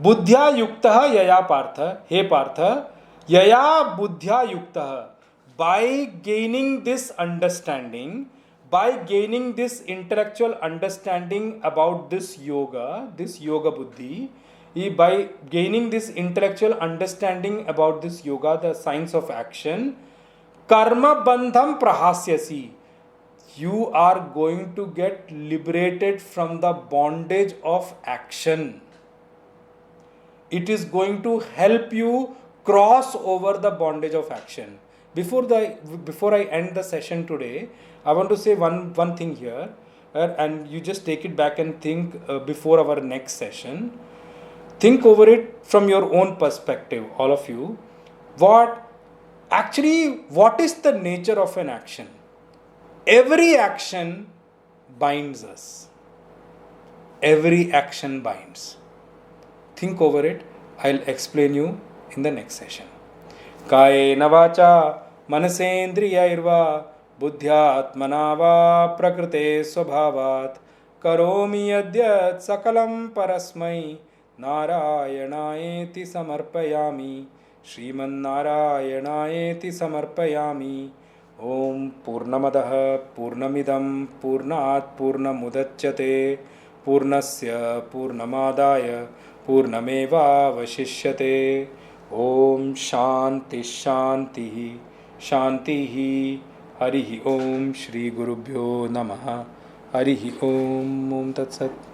buddhya yuktaha yaya partha, he partha, yaya buddhya yuktaha. By gaining this understanding, by gaining this intellectual understanding about this yoga buddhi, by gaining this intellectual understanding about this yoga, the science of action, karma bandham prahasyasi, you are going to get liberated from the bondage of action. It is going to help you cross over the bondage of action. Before I end the session today, I want to say one thing here, and you just take it back and think before our next session. Think over it from your own perspective, all of you. What is the nature of an action? Every action binds us. Every action binds. Think over it. I'll explain you in the next session. Kayena vacha manasendriyairva buddhyatmana va prakrite svabhavat karomi yadyat sakalam parasmai Narayanaeti samarpayami Srimannarayanayeti samarpayami Om Purnamadaha Purnamidam Purnat Purnamudachyate Purnasya Purnamadaya Purnameva Vashishyate Om Shanti Shantihi Harihi Om Shri Gurubhyo Namaha Harihi Om. Om Tat Sat.